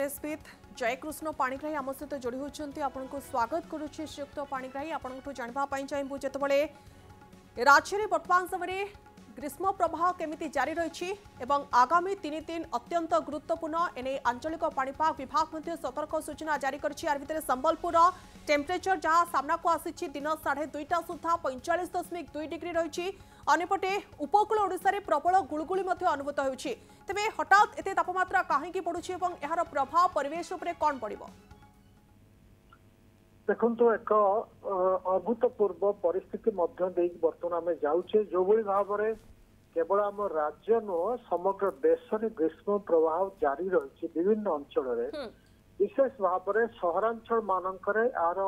Smith Jaikrishna Panigrahi आम सहित जोड़ी होती आपन को स्वागत करुच्ची श्रीयुक्त पाणिग्राही आपंठू जानवाई चाहबू जितेबाला राज्य में वर्तमान समय ग्रीष्म प्रवाह केमिति जारी रही आगामी 3 दिन अत्यंत गुरुत्वपूर्ण एने आंचलिक पाणीपाग विभाग सतर्क सूचना जारी कर संबलपुर टेम्परेचर जहाँ सामना को आसी दिन 2:30 सुधा 45.2 डिग्री रही अंपटे उपकूल ओडिशा प्रबल गुळगुळी अनुभूत होती तेज हठात एत तापमात्रा कहीं बढ़ुची यार प्रभाव परिवेश उपरे कौन पड़ो देखो एक अभूतपूर्व परिस्थिति बर्तमान आम जाऊे जो भाव में केवल आम राज्य नुह समग्र देश में ग्रीष्म प्रवाह जारी रही विभिन्न अंचल विशेष भाव में सहरांचल मानकर यार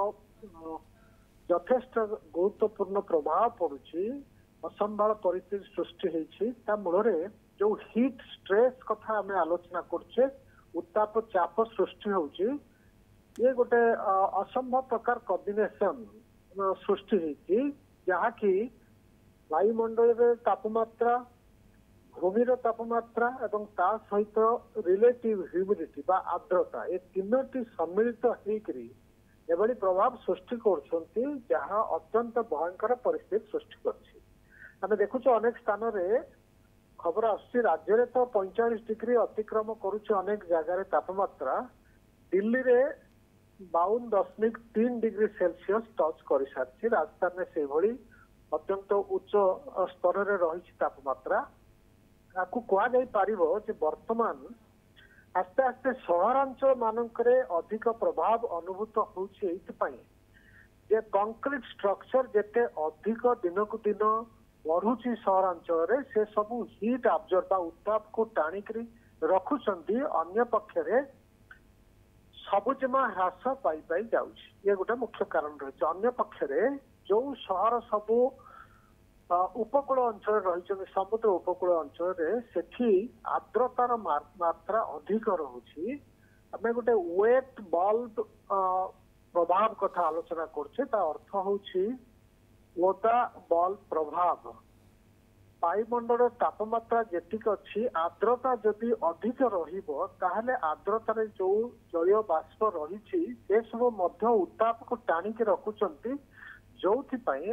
यथेष्ट गुरुत्वपूर्ण प्रभाव पड़ुछि असंभाल परिस्थिति सृष्टि होता मूल जो हीट स्ट्रेस कथा आम आलोचना करछे उत्ताप चाप सृष्टि होछि ये गोटे असंभव प्रकार कॉम्बिनेशन सृष्टि होती जहाँकि वायुमंडल तापमात्रा भूमिर तापमात्रा एवं ता सहित रिलेटिव ह्यूमिडिटी बा आर्द्रता ये तीनोटी सम्मिलित होकरी एभली प्रभाव सृष्टि करछंती जहाँ अत्यंत भयंकर परिस्थिति सृष्टि करछि आमे देखुछ अनेक स्थान रे खबर आछि राज्य रे तो 45 डिग्री अतिक्रम करूछि अनेक जगह तापमात्रा दिल्ली रे 52.3 डिग्री सेल्सियस टच कर सारी राजस्थान में से भली अत्यंत उच्च स्तर में रही तापमात्रा आपको कह वर्तमान आस्ते आस्ते सहरांचल मानक अधिक प्रभाव अनुभूत होती कंक्रीट स्ट्रक्चर जेते अधिक दिन को दिन बढ़ुची सहरांचल से सबू हीट अब्जर्व उत्ताप को टाणिक रखुंट अन्य पक्षरे सबुजमा ह्रास पाई जाउछि ये गोटे मुख्य कारण रही अन्य पक्षरे जो सहर सबू उपकूल अंचल रही समुद्र उपकूल अंचल सेठी आर्द्रतार मात्रा अधिक रहुछि आमे गोटे वेट बल्ब प्रभाव कथा आलोचना करछे ता अर्थ होछि ओदा बल्ब प्रभाव वायुमंडल तापमात्रा जेतिक अच्छी आर्द्रता जदि अधिक रहिबो ताहले आर्द्रतार जो जलीय बाष्प रही से सब उत्ताप को टाणिक रखुंट जो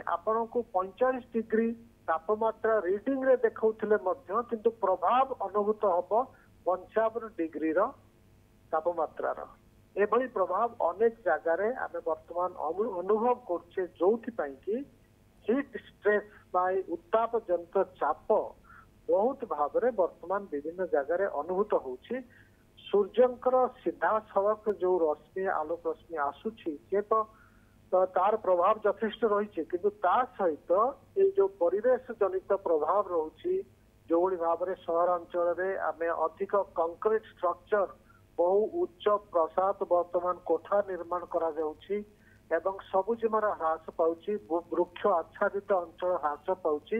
आपण को 45 डिग्री तापमात्रा रीडिंग रे देखौथिले किंतु प्रभाव अनुभूत हम 55 डिग्री तापमात्रा एभली प्रभाव अनेक जगार आम वर्तमान अनुभव करछे जो कि हीट स्ट्रेस बाय उत्ताप जनित चाप बहुत भाव में वर्तमान विभिन्न जगह अनुभूत होछि सूर्यंकर सीधा सड़क जो रश्मि आलोक रश्मि आसुछि से तो तार प्रभाव यथेष्ट रही किंतु ता सहित ये जो परिवेश जनित प्रभाव रहुछि जो भाव में सहरांचल में आम अधिक कंक्रीट स्ट्रक्चर बहु उच्च प्रसाद वर्तमान कोठा निर्माण करा जाउछि एवं सबुजिमार ह्रास पाउछि वृक्ष आच्छादित अंचल ह्रास पाउछि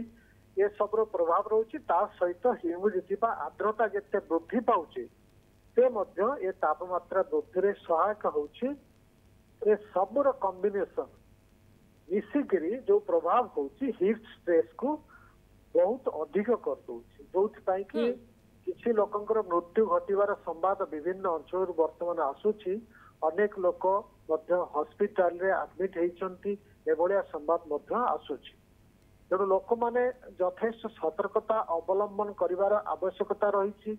ये सब प्रभाव रहुछि ता सहित ह्यूमिडिटी बा आर्द्रता जते वृद्धि पाउछि से मध्य ये तापमात्रा वृद्धि रे सहायक होछि ये सबुर कॉम्बिनेशन मिसिकरी जो प्रभाव होछि हीट स्ट्रेस को बहुत अधिक कर दोछि जोथि पई कि किछि लोकंकर मृत्यु घटिवार संवाद विभिन्न अंचल वर्तमान आसुछि अनेक लोक हॉस्पिटल रे एडमिट होती एभलिया संवाद आसुछि तेणु लोक मैंने यथेष्ट सतर्कता अवलंबन करिवार आवश्यकता रही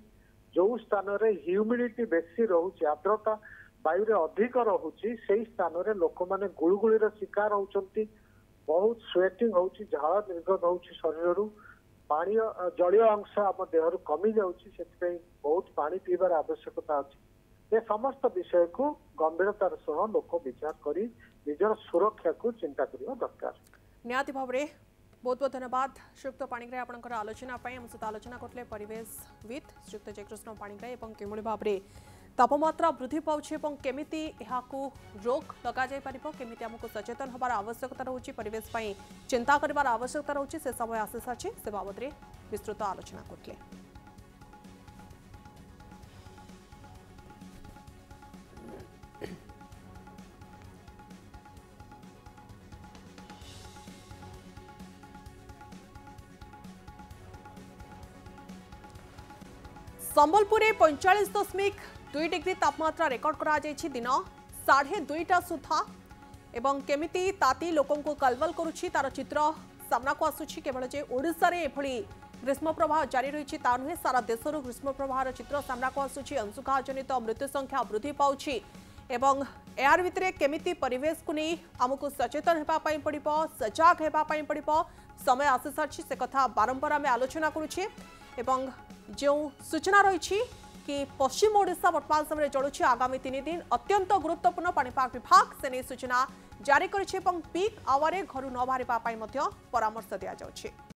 जो स्थान रे ह्यूमिडिटी बेसी रहुछि आर्द्रता वायु रे अधिक रहुछि सेही स्थान रे लोक मैंने गुळगुळीर शिकार होउछंती बहुत स्वेटिंग होउछि झाळ निर्गत होउछि शरीर रु पानी जलीय अंश आम देहरु कमी जाउछि सेति बहुत पानी पीबार आवश्यकता अछि ये समस्त विषय को गंभीरतार सह लोक विचार करी निजर सुरक्षा को चिंता करने दरकार निहाती भाव में बहुत बहुत धन्यवाद श्रीयुक्त पाणिग्राही आपंकर आलोचना आम सहित आलोचना करते परिवेशविद श्रीयुक्त जयकृष्ण पाणिग्राही किभली भाव में तापमात्रा वृद्धि पाउछि केमिति एहाकू रोक लगा जाय परिबो केमिति हमको सचेतन होबार आवश्यकता रहुछि परिवेश पई चिंता करबार आवश्यकता रहुछि से समय आसी साछि से बाबद रे विस्तृत आलोचना करले संबलपुर 45.2 2 डिग्री तापमात्रा रेकर्ड करा जायछि दिन 2:30 सुधा एवं केमिति ताती लोकों को कलवल करुछि तार चित्र सामना को आसुछि। केवल जे ओडिशा रे एभली ग्रीष्म प्रवाह जारी रही ता नुहे सारा देशर ग्रीष्म प्रवाह चित्र सामना को आसुछि। अंशुघात जनित मृत्यु संख्या वृद्धि पाउछि एवं यार भितरे केमिति परिवेश को नहीं आमको सचेतन हेबा पई पड़िबो, सजाग हेबा पई पड़िबो। समय आसी सारछि से कथा बारंबार आम आलोचना करुछि एवं जो सूचना रही कि पश्चिम ओडिशा वर्तमान समय जलुछि आगामी 3 दिन अत्यंत गुरुत्वपूर्ण पाणीपाग विभाग से नहीं सूचना जारी करिछि एवं पीक आवर घर न बाहरिबा पई मध्य परामर्श दिया जाउछि।